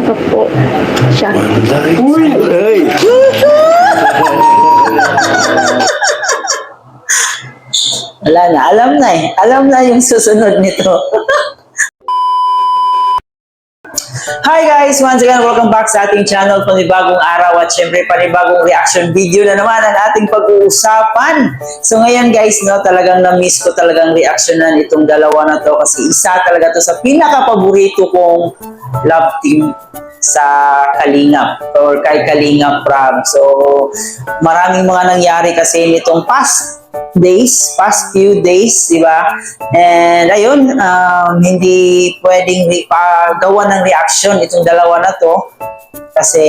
Ano po siya. Uy! Ay! Wala na, alam na eh. Alam na yung susunod nito. Hi guys! Once again, welcome back sa ating channel, panibagong araw at syempre panibagong reaction video na naman ang ating pag-uusapan. So ngayon guys, no, talagang na-miss ko talagang reactionan itong dalawa na to kasi isa talaga to sa pinaka-paborito kong love team sa Kalingap or kay Kalingap Prab. So maraming mga nangyari kasi nitong past few days, di ba? And ayun, hindi pwedeng gawa ng reaction itong dalawa na to kasi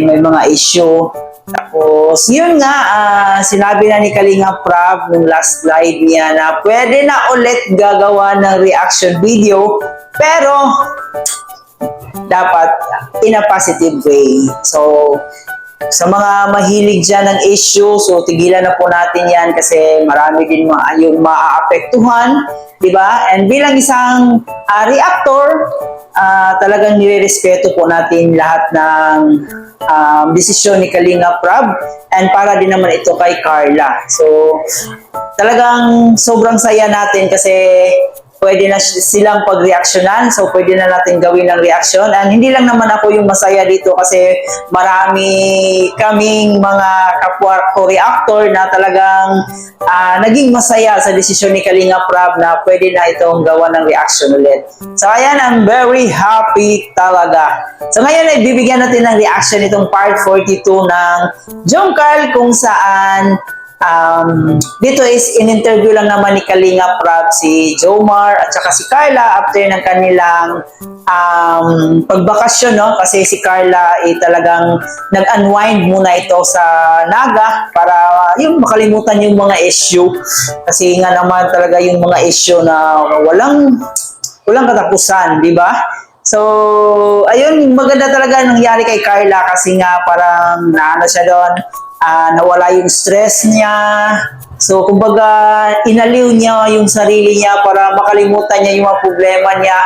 may mga issue. Tapos, yun nga, sinabi na ni Kalingap Prab nung last live niya na pwede na ulit gagawa ng reaction video pero dapat in a positive way. So, sa mga mahilig dyan ng issue, so tigilan na po natin yan kasi marami din yung maaapektuhan, di ba? And bilang isang reactor, talagang nire-respeto po natin lahat ng desisyon ni Kalingap Prab and para din naman ito kay Carla. So, talagang sobrang saya natin kasi pwede na silang pag-reactionan, so pwede na natin gawin ng reaction. And hindi lang naman ako yung masaya dito kasi marami kaming mga kapwa ko reactor na talagang naging masaya sa desisyon ni Kalingap Prab na pwede na itong gawa ng reaction ulit. So ayan, I'm very happy talaga. So ngayon ay bibigyan natin ng reaction itong part 42 ng Jungkal kung saan dito is in-interview lang naman ni Kalingap Prab si Jomar at saka si Carla after ng kanilang pagbakasyon, no? Kasi si Carla talagang nag-unwind muna ito sa Naga para yung makalimutan yung mga issue kasi nga naman talaga yung mga issue na walang katapusan, di ba? So, ayun, maganda talaga nangyari kay Carla kasi nga parang naano siya doon, nawala yung stress niya. So, kumbaga, inaliw niya yung sarili niya para makalimutan niya yung mga problema niya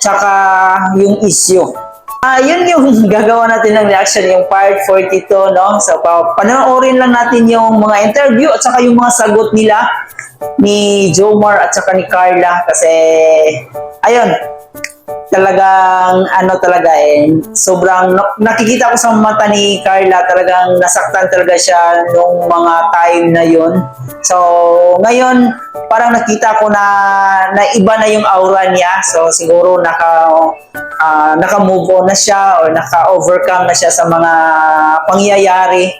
tsaka yung issue. Yun yung gagawa natin ng reaction, yung part 42, no? So, panoorin lang natin yung mga interview at saka yung mga sagot nila ni Jomar at saka ni Carla kasi, ayun, talagang sobrang nakikita ko sa mata ni Carla, talagang nasaktan talaga siya nung mga time na yun. So ngayon parang nakita ko na iba na yung aura niya, so siguro naka-move on na siya or naka-overcome na siya sa mga pangyayari.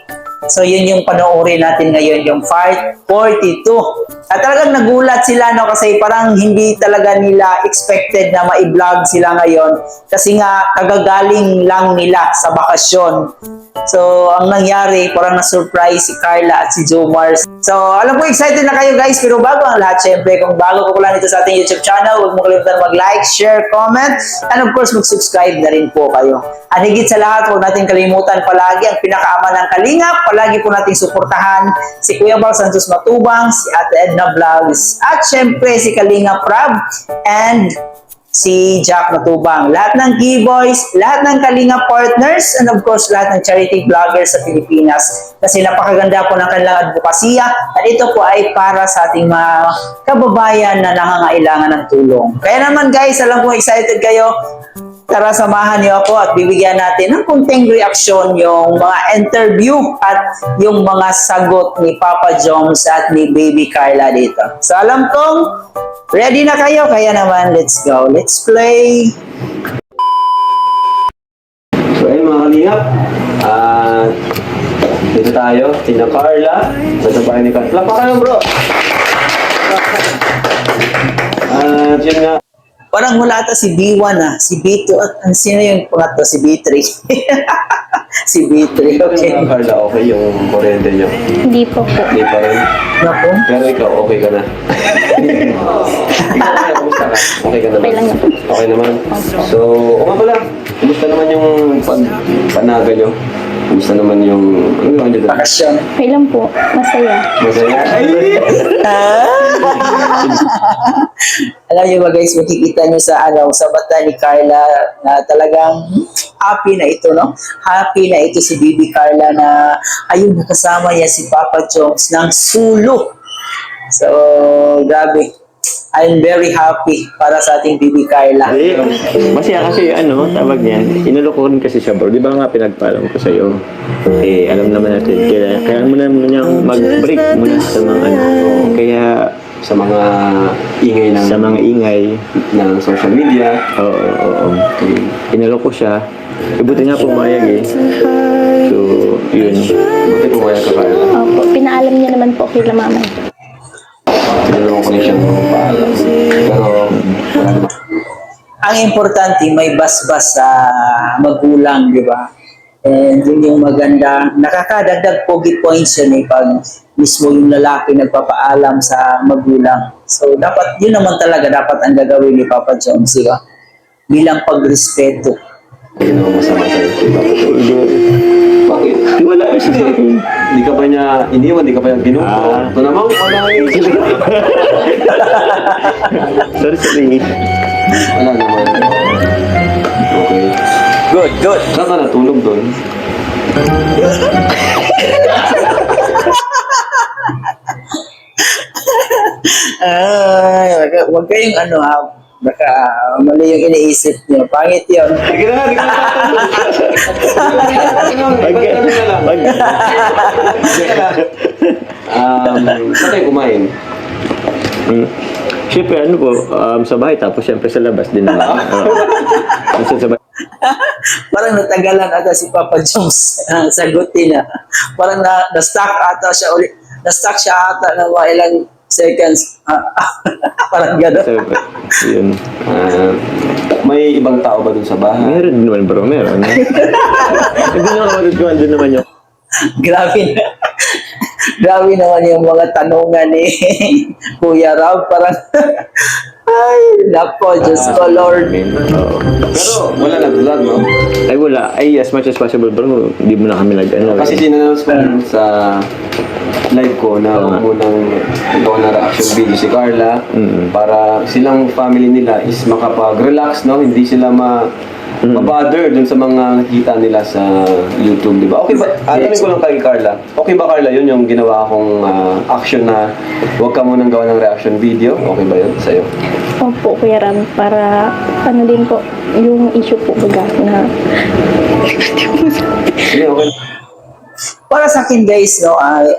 So yun yung panoorin natin ngayon, yung part 42. At talagang nagulat sila, no, kasi parang hindi talaga nila expected na ma-vlog sila ngayon kasi nga kagagaling lang nila sa bakasyon. So ang nangyari, parang na-surprise si Carla at si Jomar. So alam ko excited na kayo guys, pero bago ang lahat, syempre kung bago ko lang ito sa ating YouTube channel, huwag mo kalimutan mag-like, share, comment, and of course mag-subscribe na rin po kayo. At higit sa lahat, huwag natin kalimutan palagi ang pinakaama ng Kalingap. Palagi po natin suportahan si Kuya Bal Santos Matubang, si Ate Edna Vlogs, at syempre si Kalingap Prab and si Jack Matubang. Lahat ng G-Boys, lahat ng Kalingap partners, and of course lahat ng charity vloggers sa Pilipinas. Kasi napakaganda po ng kanilang advokasya at ito po ay para sa ating mga kababayan na nangangailangan ng tulong. Kaya naman guys, alam ko excited kayo. Tara, samahan niyo ako at bibigyan natin ng kunting reaksyon yung mga interview at yung mga sagot ni Papa Joms at ni Baby Carla dito. So alam kong ready na kayo, kaya naman let's go. Let's play! So ayun mga Kalingap, dito tayo, Tina Carla, sa bahay ni Carla. Plapa kayo bro! Yun nga. Parang wala ata si B1 si B2 at sino yung pangatlo? Si B3. Si B3, okay. Yung Carla, okay yung kuryente niyo? Hindi po po. Hindi pa rin. Naku. Pero ikaw, okay ka na. Ikaw, kumusta ka? Okay ka naman? Okay lang na. Okay naman? So, o nga pala, kumusta naman yung panaga niyo? Kumusta naman yung, ano naman dito? Bakasyon. Okay lang po. Masaya. Masaya? Ay! Alam niyo ba guys, makikita niyo sa mata ni Carla na talagang happy na ito, no? Happy na ito si Bibi Carla na ayun, nakasama niya si Papa Jones ng sulo. So, grabe. I'm very happy para sa ating Bibi Carla. Eh, masaya kasi tawag niyan, inuloko ko rin kasi siya bro. Di ba nga pinagpaalam ko sa'yo? Eh, alam naman natin, kaya mo naman niyang mag-break muna sa mga kaya sa mga ingay ng sa mga ingay ng social media. oo. Inuloko siya. Buti nga pumayag eh. So, yun. Buti pumayag ka Carla. Opo, pinaalam niya naman po kay mama. Tinulungan ko rin siya ng paalam. Pero wala naman. Ang importante, may basbas sa magulang, di ba? And yun yung maganda. Nakakadagdag pogi points yun pag mismo yung lalaki nagpapaalam sa magulang. So, dapat, yun naman talaga dapat ang gagawin ni Papa Jones, di ba? Bilang pagrespeto. Hindi naman masama sa'yo. Bakit? Di wala siya sa akin. Hindi ka ba niya iniwan? Hindi ka ba niya ginupo? Ito naman, wala Sorry. Wala naman. Okay. Good. Saan ka natulog doon? Ay, wag kayong baka mali yung iniisip niyo. Pangit yun. Sige na nga, saan kayo kumain? Siyempre, sa bahay, tapos siyempre sa labas din naman. Minsan sa bahay. Parang natagalan ata si Papa Jones ang sagutin na. Parang na-stuck ata siya ulit. Na-stuck siya ata na mga ilang seconds. Parang gano'n. So, yun. May ibang tao ba dun sa bahay? Meron din naman bro, meron. Hindi naman kapatid ko, andun naman yung Grabe na. Grabe naman yung mga tanungan ni Kuya Rob. Parang, ay, nako, Diyos ko, Lord. Oo. Pero wala nag-vlog, no? Ay wala. Ay as much as possible bro, hindi mo na kami Kasi sinannounce ko sa live ko na munang ito na reaction video si Carla para silang family nila is makapag-relax, no? Hindi sila ma-bother dun sa mga nakita nila sa YouTube, di ba? Okay ba? Tanungin ko lang kay Carla. Okay ba Carla yun yung ginawa kong action na huwag ka munang gawa ng reaction video? Okay ba yun sa'yo? Opo, Kuya Ram, para din po, yung issue po baga na Hindi, okay. Para sa akin guys, no,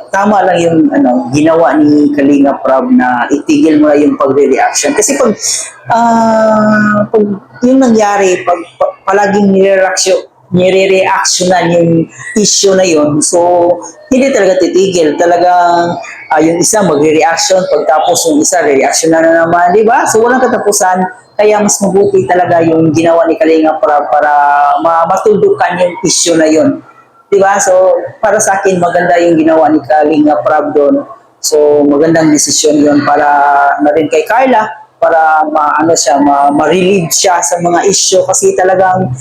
tama lang yung ginawa ni Kalinga Prab na itigil mo na yung pagre-reaction. Kasi pag yung nangyari, pag palaging nire-reactionan yung issue na yun, so hindi talaga titigil. Talagang yung isa magre-reaction, pagtapos yung isa re-reaction na naman, di ba? So walang katapusan. Kaya mas mabuti talaga yung ginawa ni Kalinga Prab para matuldukan yung issue na yun. Diba? So, para sa akin, maganda yung ginawa ni Kalinga Prab doon. So, magandang desisyon yun para na rin kay Carla, para ma-relieve siya sa mga issue kasi talagang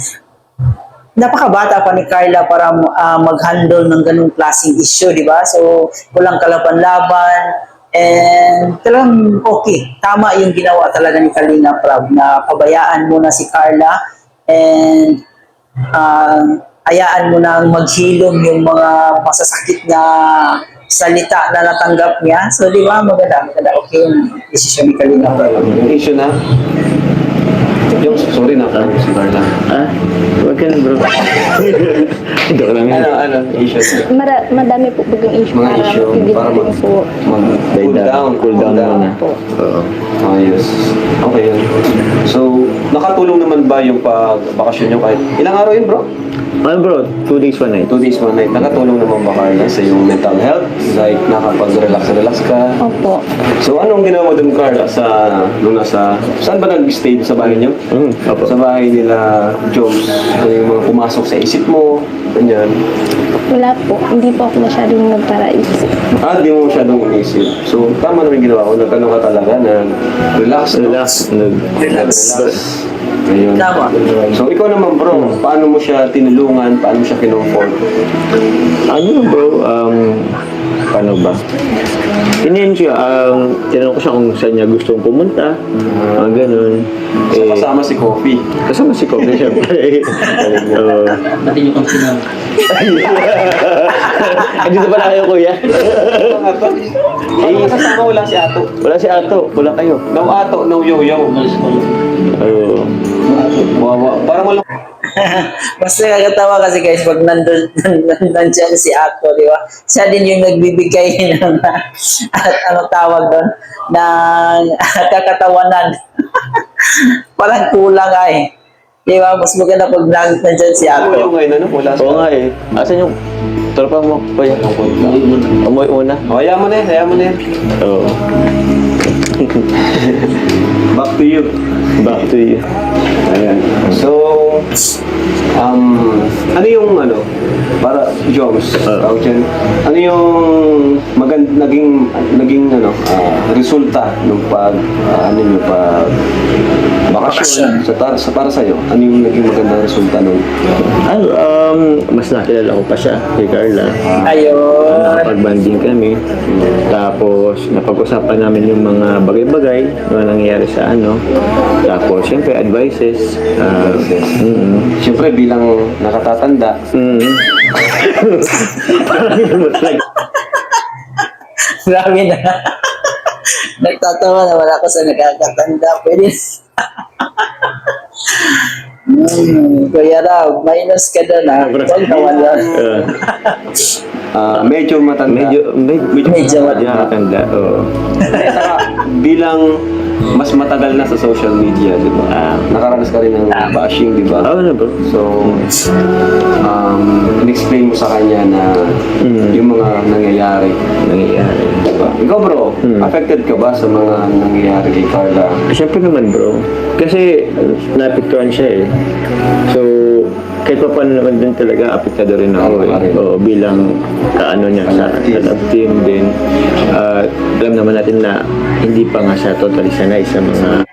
napakabata pa ni Carla para mag-handle ng ganung klaseng issue, di ba? So, walang kalaban-laban and talagang okay. Tama yung ginawa talaga ni Kalinga Prab na pabayaan muna si Carla and hayaan mo nang maghilom yung mga masasakit na salita na natanggap niya. So, di ba? Maganda. Okay yung decision ni Kalinga Prab. Yung issue na, yung sorry na si Carla. Huwag ka na bro. Hindi ko lang yun. Ano, issue na? madami po bagang issue Mga issue para cool down po. cool down muna. Oo. Ayos. Okay yun. So, nakatulong naman ba yung pag-bakasyon nyo kahit ilang araw yun bro? Ano bro, 2 days 1 night. 2 days, 1 night. Nakatulong naman ba Carla sa yung mental health? Like, nakapag-relax ka? Opo. So, anong ginawa mo dun Carla saan ba nag-stay sa bahay niyo? Opo. Sa bahay nila Jones. Ano yung mga pumasok sa isip mo? Ganyan. Wala po. Hindi po ako masyadong nagparaisip. Di mo masyadong inisip. So, tama naman ginawa ko. Nagtanong ka talaga na relax. Relax. Ayun. Tama. So, ikaw naman bro, paano mo siya tinulungan? Paano mo siya kinomfort? Ano bro, paano ba? Ganyan siya, tinanong ko siya kung saan niya gustong pumunta, mga ganun. So, kasama si Coffee. Kasama si Kobe, syempre. Oo. Pati nyo kang sinama. Andito pala kayo, kuya. Ano kasama wala si Ato? Wala si Ato, wala kayo. No Ato, no Yo-Yo. Umalis ko lang. Oo. Wawa. Parang walang... Mas nakakatawa kasi guys pag nandyan si Ato, di ba? Siya din yung nagbibigay ng at ano tawag doon ng kakatawanan. Parang kulang ay. Di ba? Mas maganda pag nandyan si Yo-Yo Ato. ngayon, ano? Wala si Oo nga eh. Asan yung tropa mo, kuya? Amoy una. Oh, hayaan mo na yan, hayaan mo na yan. Oo. Back to you. Back to you. Ayan. So, ano yung ano, para Joms, tawag dyan, ano yung naging ano, resulta nung ano yung bakasyon sa para sa'yo? Ano yung naging magandang resulta nung? Ano, mas nakilala ko pa siya, kay Carla. Ayun. Nakapag-banding kami. Tapos, napag-usapan namin yung mga bagay-bagay na nangyayari sa ano. Tapos, siyempre, advices. Siyempre, bilang nakatatanda, Grabe na. Nagtatawa na wala ko sa nakakatanda. Pwede. Kuya Raw, minus ka doon ha. Huwag nawala. medyo matanda. Medyo matanda. Oo. Saka, bilang mas matagal na sa social media, di ba? Nakaranas ka rin ng bashing, di ba? Oo na bro. So, in-explain mo sa kanya na yung mga nangyayari. Diba? Ikaw bro, affected ka ba sa mga nangyayari kay Carla? Siyempre naman bro. Kasi napiktuhan siya eh. So, kahit pa paano naman din talaga, apektado rin ako eh. O, bilang kaano niya sa love team din. Alam naman natin na hindi pa nga siya totally sanay sa mga...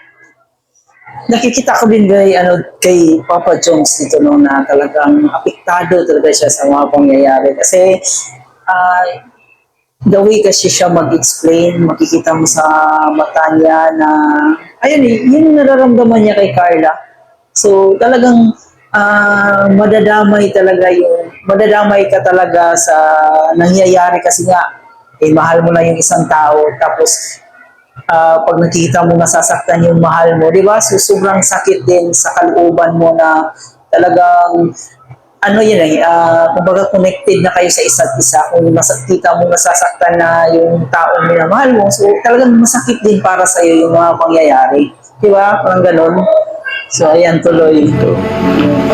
Nakikita ko din kay Papa Jones dito no, na talagang apektado talaga siya sa mga pangyayari. Kasi the way kasi siya mag-explain, makikita mo sa mata niya na, ayun eh, yun yung nararamdaman niya kay Carla. So talagang madadamay ka talaga sa nangyayari kasi nga, mahal mo na yung isang tao, tapos pag nakikita mo nasasaktan yung mahal mo, di ba? So, sobrang sakit din sa kalooban mo na talagang kumbaga connected na kayo sa isa't isa. Kung nakita mo nasasaktan na yung taong minamahal mo, so talagang masakit din para sa'yo yung mga pangyayari. Di ba? Parang ganun. So, ayan, tuloy.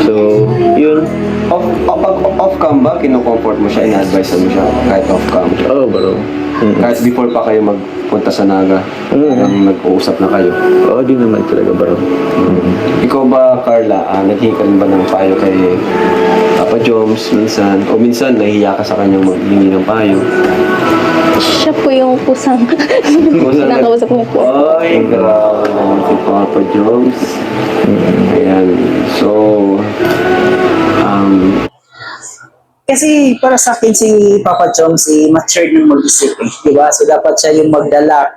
So, yun. Off-cam ba? Kino-comfort mo siya, ina-advise mo siya kahit off-cam? Oo bro. Kahit before pa kayo magpunta sa Naga, nag-uusap na kayo? Oo, di naman talaga bro. Ikaw ba, Carla, naghihikan ba ng payo kay Papa Joms minsan? O minsan, nahihiya ka sa kanyang maghingi ng payo? Siya po yung kusang kinakausap niya po. Ay, grabe naman si Papa Joms. Ayan. So, Kasi para sa akin si Papa Jones matured ng mag-isip di ba? So dapat siya yung magdala.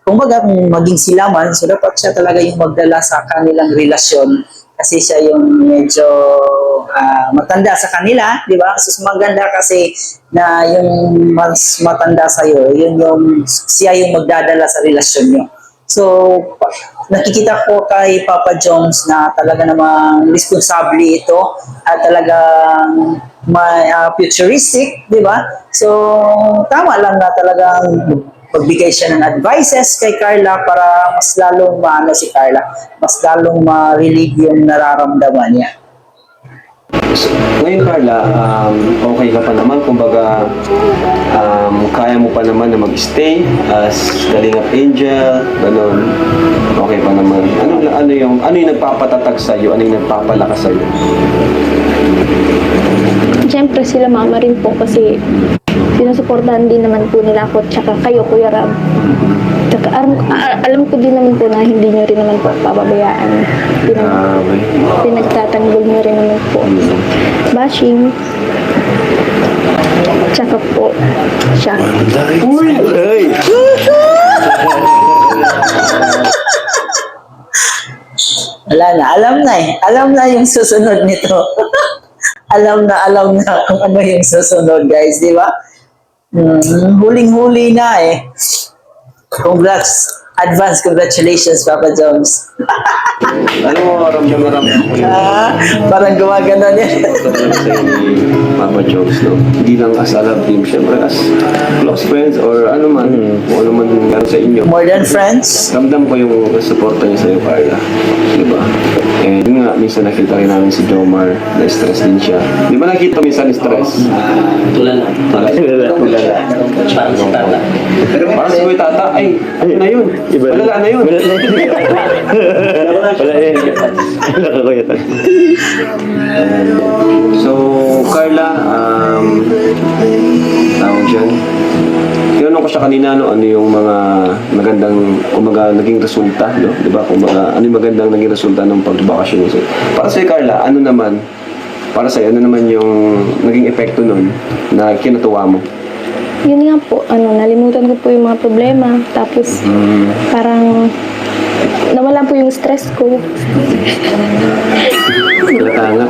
Kung maging sila man, so dapat siya talaga yung magdala sa kanilang relasyon. Kasi siya yung medyo matanda sa kanila, di ba? So maganda kasi na yung mas matanda sa'yo, siya yung magdadala sa relasyon nyo. So, nakikita ko kay Papa Jones na talaga namang responsable ito at talagang futuristic, di ba? So, tama lang na talagang magbigay siya ng advices kay Carla para mas lalong si Carla, mas lalong ma-relieve yung nararamdaman niya. So, ngayon Carla, okay ka pa naman, kumbaga kaya mo pa naman na mag-stay as Kalingap Angel, gano'n. Okay pa naman. Ano yung nagpapatatag sa iyo? Ano yung nagpapalakas sa iyo? Siyempre sila mama rin po kasi sinusuportahan din naman po nila ako tsaka kayo Kuya Rab. Tsaka alam ko din naman po na hindi nyo rin naman po pababayaan. Pinagtatanggol nyo rin naman po. Bashing. Tsaka po, siya. Ay! Wala na, alam na yung susunod nito. alam na kung ano yung susunod, guys, di ba? Huling-huli na eh. Advance congratulations, Papa Jones. Ano mo, ramdam ko yun. Parang gumagano niya. Papa Jokes, no? Hindi lang as a love team, syempre as close friends or ano man, kung ano man meron sa inyo. More than friends. Ramdam ko yung suporta niya sa'yo, Carla. Diba? And yun nga, minsan nakita rin namin si Jomar, na-stress din siya. Di ba nakita minsan stress? Tulala. Parang si Tata. Parang si Kuya Tata, ay, ano na yun? Iba Malala na yun. Wala yan. Nakakuyatan. So, Carla, tawag dyan. Tinanong ko siya kanina, no, ano yung mga magandang, kumaga, naging resulta, no? Diba? Kumaga, ano yung magandang naging resulta ng pagbakasyon mo? So, para sa'yo, Carla, ano naman, para sa'yo, ano naman yung naging epekto nun na kinatuwa mo? Yun nga po, nalimutan ko po yung mga problema. Tapos, parang, nawala po yung stress ko. Halata nga.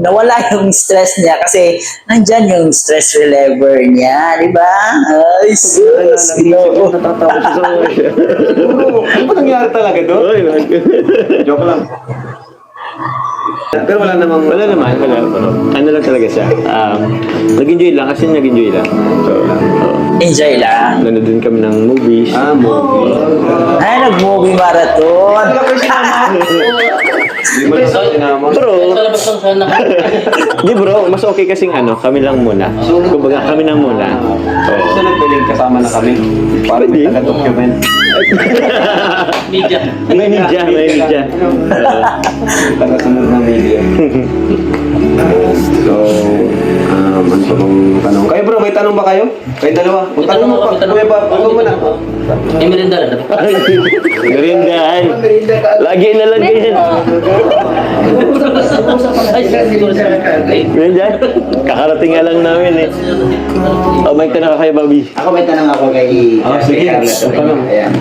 Nawala yung stress niya kasi nandyan yung stress reliever niya, di ba? Ay, sus! Natatawa siya sa mga siya. Ano ba nangyari talaga doon? Joke lang. Pero wala namang... Wala naman. Ano lang talaga siya. Nag-enjoy lang kasi nag-enjoy lang. So, Enjoy lang. nanood din kami ng movies. Movie. Ay, nag-movie marathon. Hindi mo lang sinama. Pero, Sa labas lang sana. di bro, mas okay kasing kami lang muna. Kumbaga, kami lang muna. Gusto nagpiling kasama na kami. Para may taga-document. Media. May media. Taga-sunod na media. So, ano pa bang tanong? Kayo bro, may tanong ba kayo? Kayo dalawa? Kung tanong mo pa, kuya pa, ikaw muna. May merinda na. Merindahan. Lagi na lang ganyan. Ay, siguro sa Merindahan. Kakarating nga lang namin eh. Oh, may tanong ka kay Bobby. Ako may tanong ako kay Sige. Carla. Tanong. Ayan.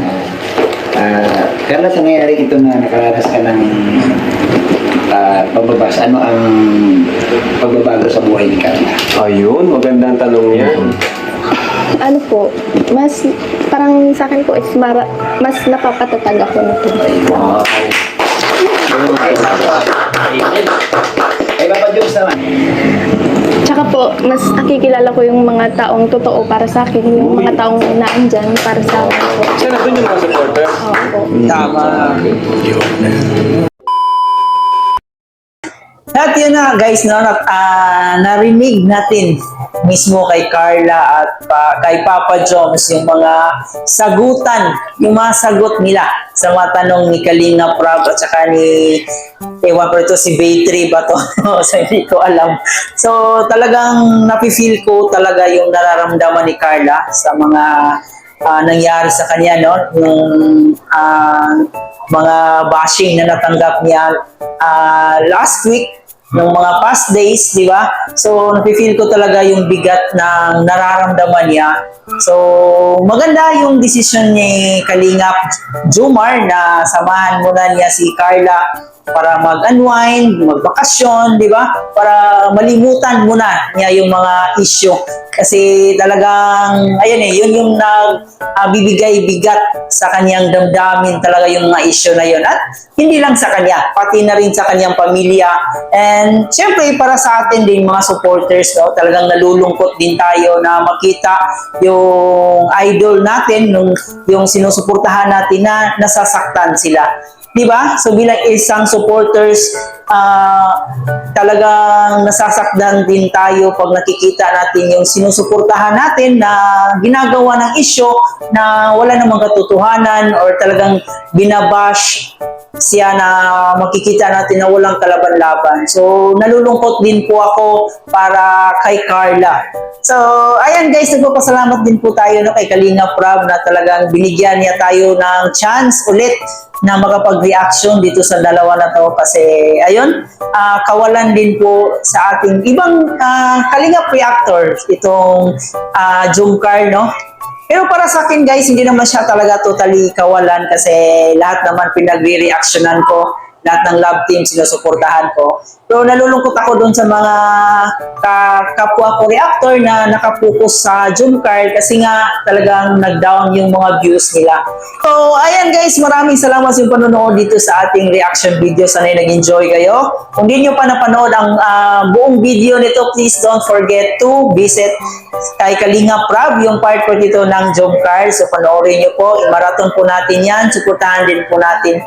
Carla, sa nangyari ito na nakaranas ka ng pagbabago, ano ang pagbabago sa buhay ni Carla? Ayun, magandang tanong yan. Ano po, parang sa akin po, mas napapatatag ako na po. Wow. Ay, Papa Jones naman. Tsaka po, mas nakikilala ko yung mga taong totoo para sa akin, yung mga taong naandyan para sa akin po. Siya na doon yung mga supporters. Opo. Tama. At yun na guys, no, narinig natin mismo kay Carla at kay Papa Jones yung mga sagutan, yung mga sagot nila sa mga tanong ni Kalinga Prab at saka ni ewan ko ito si Baytree ba to? So hindi ko alam. So talagang napifeel ko talaga yung nararamdaman ni Carla sa mga nangyari sa kanya, no? Yung mga bashing na natanggap niya last week, ng mga past days, di ba? So, napifeel ko talaga yung bigat ng nararamdaman niya. So, maganda yung decision ni Kalingap Jomar na samahan muna niya si Carla para mag-unwind, magbakasyon, di ba? Para malimutan muna niya yung mga issue. Kasi talagang, ayun yun yung nagbibigay bigat sa kanyang damdamin talaga yung mga issue na yun. At hindi lang sa kanya, pati na rin sa kanyang pamilya. And syempre, para sa atin din, mga supporters, no? Talagang nalulungkot din tayo na makita yung idol natin, yung sinusuportahan natin na nasasaktan sila. Diba? So bilang isang supporters, talagang nasasaktan din tayo pag nakikita natin yung sinusuportahan natin na ginagawa ng issue na wala namang katotohanan or talagang binabash siya na makikita natin na walang kalaban-laban. So, nalulungkot din po ako para kay Carla. So, ayan guys, nagpapasalamat din po tayo no, kay Kalinga Prab na talagang binigyan niya tayo ng chance ulit na makapag-reaction dito sa dalawa na to kasi ayun, kawalan din po sa ating ibang Kalinga reactor itong Jomcar, no? Pero para sa akin guys, hindi naman siya talaga totally kawalan kasi lahat naman pinagre-reactionan ko, lahat ng love team sinusuportahan ko. Pero nalulungkot ako doon sa mga kapwa ko reactor na nakapokus sa Jomcar kasi nga talagang nag-down yung mga views nila. So ayan guys, maraming salamat sa panonood dito sa ating reaction video. Sana'y nag-enjoy kayo. Kung di nyo pa napanood ang buong video nito, please don't forget to visit kay Kalinga Prab, yung part po dito ng Jomcar. So panoorin nyo po, i-marathon po natin yan. Suportahan din po natin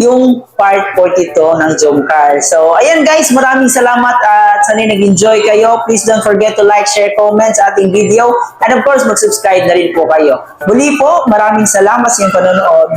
yung part po dito ng Jomcar. So ayan guys, maraming salamat at sana'y nag-enjoy kayo. Please don't forget to like, share, comment sa ating video. And of course, mag-subscribe na rin po kayo. Muli po, maraming salamat sa inyong panonood.